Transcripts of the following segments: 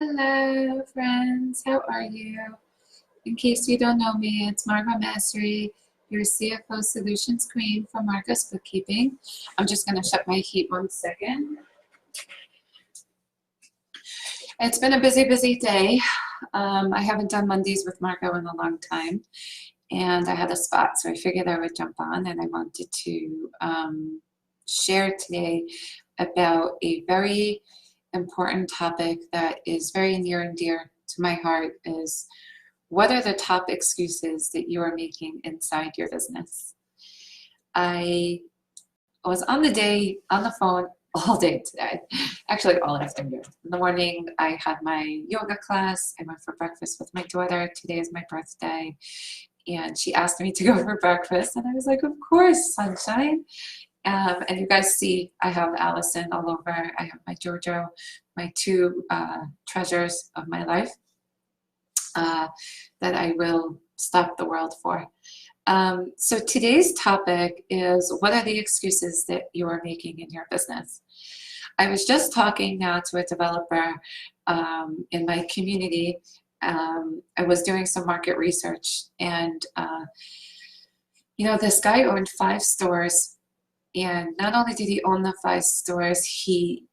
Hello, friends. How are you? In case you don't know me, it's Margot Mastery, your CFO Solutions Queen from Margot's Bookkeeping. I'm just going to shut my heat 1 second. It's been a busy day. I haven't done Mondays with Margot in a long time, and I had a spot, so I figured I would jump on, and I wanted to share today about a very important topic that is very near and dear to my heart is what are the top excuses that you are making inside your business? I was on the phone all day today, actually all afternoon. In the morning, I had my yoga class. I went for breakfast with my daughter. Today is my birthday. And she asked me to go for breakfast. And I was like, of course, sunshine. And you guys see I have Allison all over. I have my Jojo, my two treasures of my life that I will stop the world for. So today's topic is what are the excuses that you are making in your business? I was just talking now to a developer in my community. I was doing some market research, and this guy owned 5 stores. And not only did he own the 5 stores, he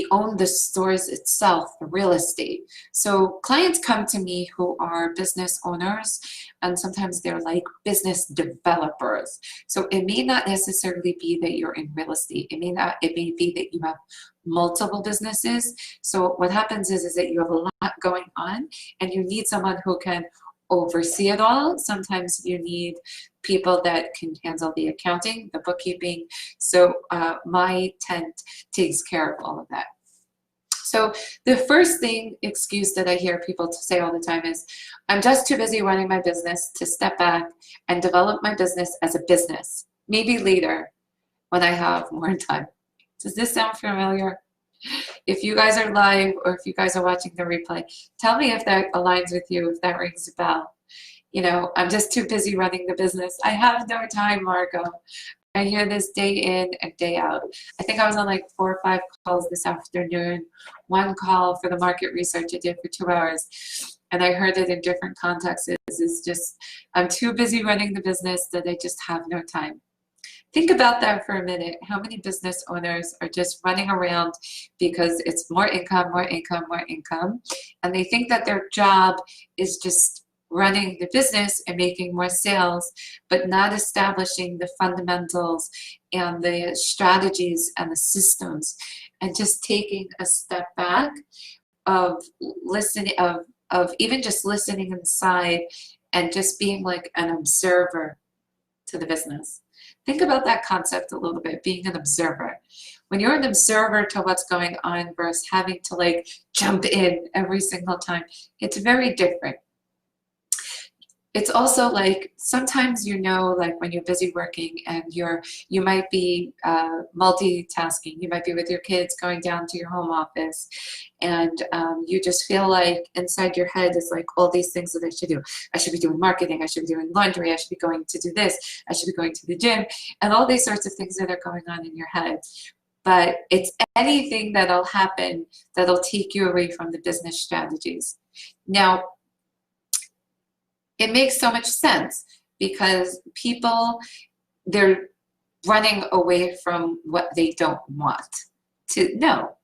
owned the stores itself, the real estate. So clients come to me who are business owners, and sometimes they're like business developers. So it may not necessarily be that you're in real estate. It may be that you have multiple businesses. So what happens is that you have a lot going on, and you need someone who can oversee it all. Sometimes you need people that can handle the accounting, the bookkeeping. So my tent takes care of all of that. So the first excuse that I hear people say all the time is, I'm just too busy running my business to step back and develop my business as a business. Maybe later when I have more time. Does this sound familiar? If you guys are live or if you guys are watching the replay, tell me if that aligns with you, if that rings a bell. I'm just too busy running the business. I have no time, Margot. I hear this day in and day out. I think I was on like 4 or 5 calls this afternoon. One call for the market research I did for 2 hours. And I heard it in different contexts. It's just, I'm too busy running the business that I just have no time. Think about that for a minute. How many business owners are just running around because it's more income, more income, more income, and they think that their job is just running the business and making more sales, but not establishing the fundamentals and the strategies and the systems, and just taking a step back of listening, of even just listening inside and just being like an observer to the business. Think about that concept a little bit, being an observer. When you're an observer to what's going on versus having to like jump in every single time, it's very different. It's also like sometimes like when you're busy working and you might be multitasking. You might be with your kids going down to your home office, and you just feel like inside your head is like all these things that I should do. I should be doing marketing. I should be doing laundry. I should be going to do this. I should be going to the gym, and all these sorts of things that are going on in your head. But it's anything that'll happen that'll take you away from the business strategies. Now, it makes so much sense because they're running away from what they don't want to know.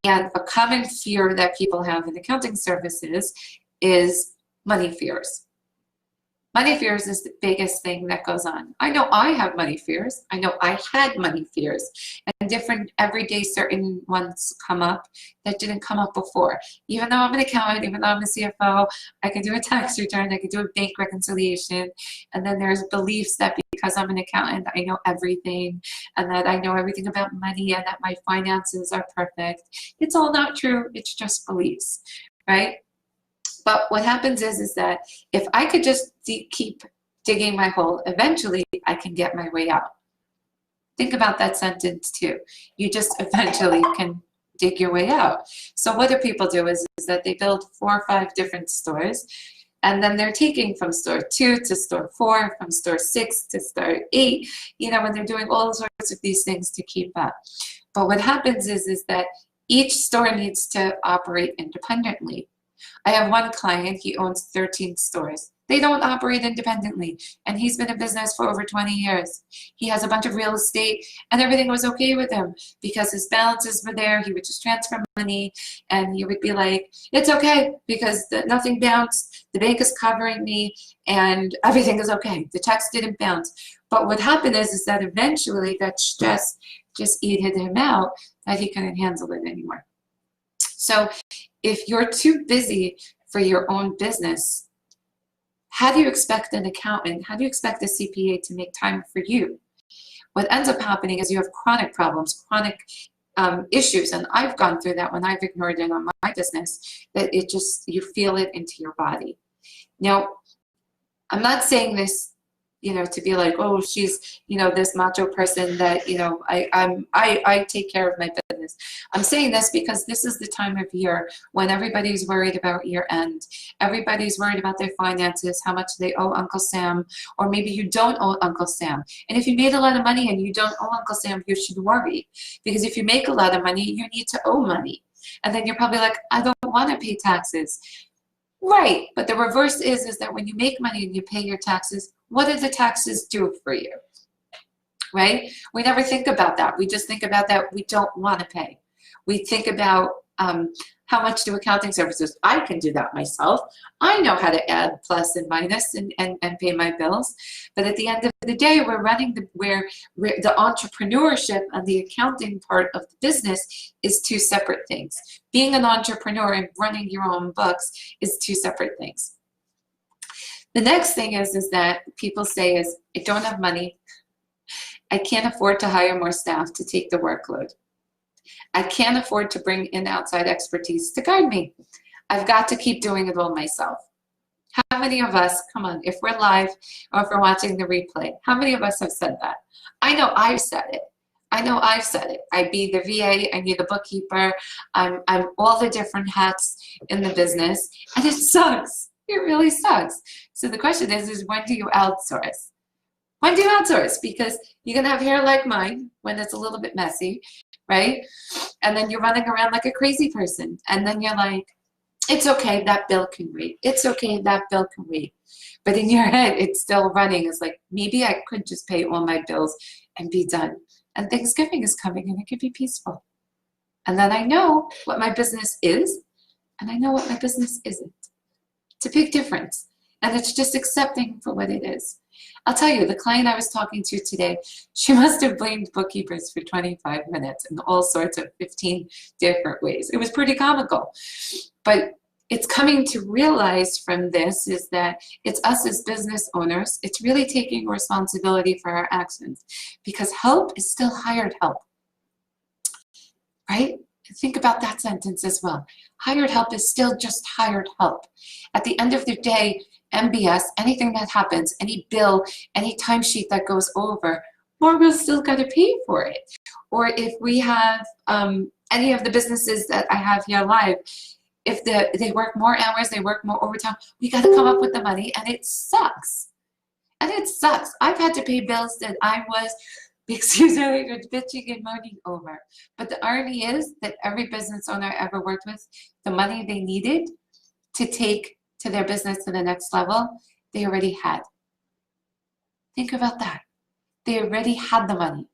And a common fear that people have in accounting services is money fears. Money fears is the biggest thing that goes on. I know I have money fears. I know I had money fears. And different everyday certain ones come up that didn't come up before. Even though I'm an accountant, even though I'm a CFO, I can do a tax return, I can do a bank reconciliation. And then there's beliefs that because I'm an accountant, I know everything, and that I know everything about money, and that my finances are perfect. It's all not true. It's just beliefs, right? But what happens is that if I could just keep digging my hole, eventually I can get my way out. Think about that sentence too. You just eventually can dig your way out. So what do people do is that they build 4 or 5 different stores, and then they're taking from store 2 to store 4, from store 6 to store 8, when they're doing all sorts of these things to keep up. But what happens is that Each store needs to operate independently. I have one client, he owns 13 stores. They don't operate independently, and he's been in business for over 20 years. He has a bunch of real estate, and everything was okay with him because his balances were there. He would just transfer money, and he would be like, it's okay because nothing bounced, the bank is covering me, and everything is okay. The checks didn't bounce. But what happened is that eventually that stress just eated him out, that he couldn't handle it anymore. So if you're too busy for your own business, how do you expect an accountant, how do you expect a CPA to make time for you? What ends up happening is you have chronic problems, chronic issues, and I've gone through that when I've ignored it on my business, that it just, you feel it into your body. Now, I'm not saying this, you know, to be like, oh, she's, you know, this macho person that, you know, I take care of my business. I'm saying this because this is the time of year when everybody's worried about year end. Everybody's worried about their finances, how much they owe Uncle Sam, or maybe you don't owe Uncle Sam. And if you made a lot of money and you don't owe Uncle Sam, you should worry. Because if you make a lot of money, you need to owe money. And then you're probably like, I don't want to pay taxes. Right, but the reverse is that when you make money and you pay your taxes, what do the taxes do for you? Right? We never think about that. We just think about that we don't want to pay. We think about how much do accounting services. I can do that myself. I know how to add plus and minus and pay my bills. But at the end of the day, we're running the entrepreneurship and the accounting part of the business is two separate things. Being an entrepreneur and running your own books is two separate things. The next thing is that people say is, I don't have money. I can't afford to hire more staff to take the workload. I can't afford to bring in outside expertise to guide me. I've got to keep doing it all myself. How many of us, come on, if we're live or if we're watching the replay, how many of us have said that? I know I've said it. I know I've said it. I be the VA, I be the bookkeeper, I'm all the different hats in the business, and it sucks. It really sucks. So the question is when do you outsource? When do you outsource? Because you're going to have hair like mine when it's a little bit messy, right? And then you're running around like a crazy person. And then you're like, it's okay, that bill can wait. It's okay, that bill can wait. But in your head, it's still running. It's like, maybe I could just pay all my bills and be done. And Thanksgiving is coming and it could be peaceful. And then I know what my business is and I know what my business isn't. It's a big difference. And it's just accepting for what it is. I'll tell you, the client I was talking to today, she must have blamed bookkeepers for 25 minutes in all sorts of 15 different ways. It was pretty comical. But it's coming to realize from this is that it's us as business owners, it's really taking responsibility for our actions because help is still hired help, right? Think about that sentence as well. Hired help is still just hired help. At the end of the day, MBS, anything that happens, any bill, any timesheet that goes over, Margo's still got to pay for it. Or if we have any of the businesses that I have here live, if they work more hours, they work more overtime, we got to come up with the money, and it sucks. And it sucks. I've had to pay bills that I was, excuse me, bitching and moaning over. But the irony is that every business owner I ever worked with, the money they needed to take to their business to the next level, they already had. Think about that. They already had the money.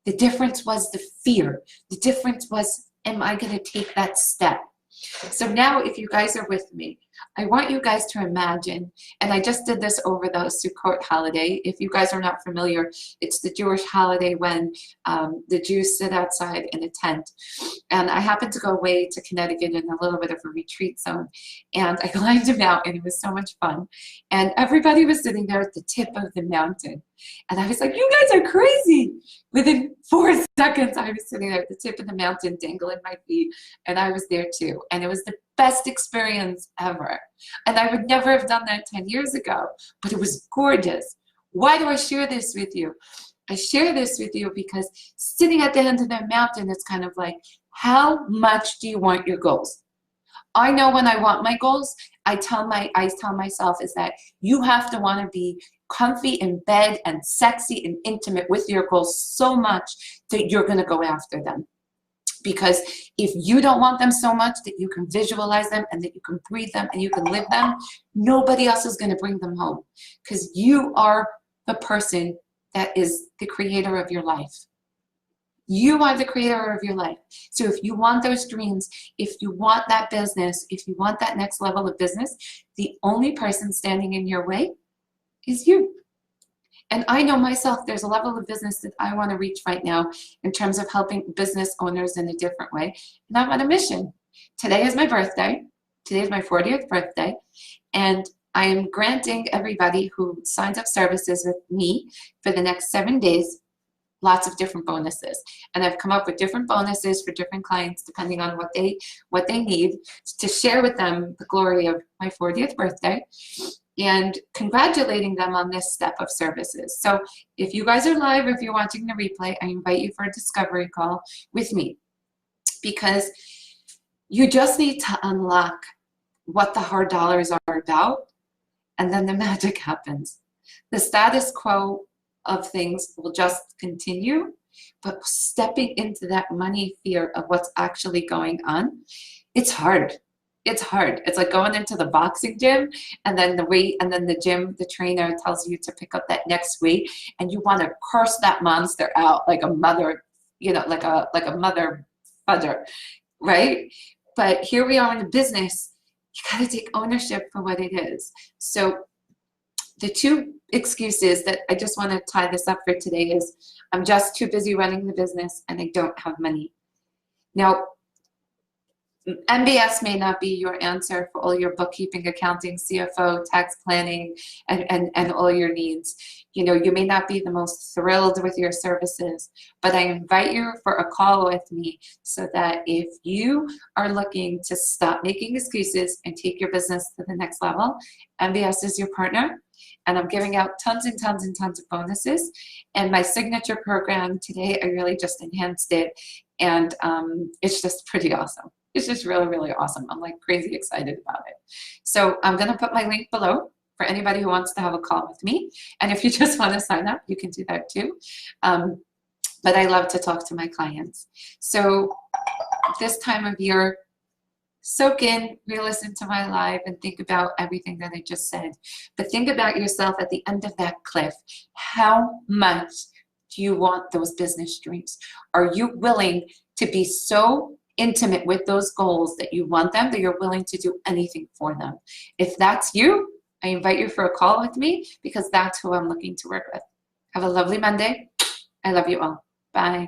The difference was the fear. The difference was, am I going to take that step? So now if you guys are with me, I want you guys to imagine, and I just did this over the Sukkot holiday. If you guys are not familiar, it's the Jewish holiday when the Jews sit outside in a tent. And I happened to go away to Connecticut in a little bit of a retreat zone. And I climbed a mountain. It was so much fun. And everybody was sitting there at the tip of the mountain. And I was like, you guys are crazy. Within 4 seconds, I was sitting there at the tip of the mountain, dangling my feet. And I was there too. And it was the best experience ever. And I would never have done that 10 years ago, but it was gorgeous. Why do I share this with you? I share this with you because sitting at the end of the mountain, it's kind of like, how much do you want your goals? I know when I want my goals, I tell myself is that you have to want to be comfy in bed and sexy and intimate with your goals so much that you're going to go after them. Because if you don't want them so much that you can visualize them and that you can breathe them and you can live them, nobody else is going to bring them home, because you are the person that is the creator of your life. You are the creator of your life. So if you want those dreams, if you want that business, if you want that next level of business, the only person standing in your way is you. And I know myself, there's a level of business that I want to reach right now in terms of helping business owners in a different way. And I'm on a mission. Today is my birthday. Today is my 40th birthday. And I am granting everybody who signs up services with me for the next 7 days lots of different bonuses. And I've come up with different bonuses for different clients depending on what they need, to share with them the glory of my 40th birthday and congratulating them on this step of services. So if you guys are live, or if you're watching the replay, I invite you for a discovery call with me, because you just need to unlock what the hard dollars are about, and then the magic happens. The status quo of things will just continue, but stepping into that money fear of what's actually going on, it's hard. It's hard. It's like going into the boxing gym, and then the trainer tells you to pick up that next weight, and you want to curse that monster out like a mother, like a mother fudger, right? But here we are in the business. You got to take ownership for what it is. So the two excuses that I just want to tie this up for today is, I'm just too busy running the business and I don't have money. Now, MBS may not be your answer for all your bookkeeping, accounting, CFO, tax planning, and all your needs. You may not be the most thrilled with your services, but I invite you for a call with me, so that if you are looking to stop making excuses and take your business to the next level, MBS is your partner. And I'm giving out tons and tons and tons of bonuses. And my signature program today, I really just enhanced it. And it's just pretty awesome. It's just really, really awesome. I'm like crazy excited about it. So I'm going to put my link below for anybody who wants to have a call with me. And if you just want to sign up, you can do that too. But I love to talk to my clients. So this time of year, soak in, re-listen to my live, and think about everything that I just said. But think about yourself at the end of that cliff. How much do you want those business dreams? Are you willing to be so intimate with those goals that you want them, that you're willing to do anything for them? If that's you, I invite you for a call with me, because that's who I'm looking to work with. Have a lovely Monday. I love you all. Bye.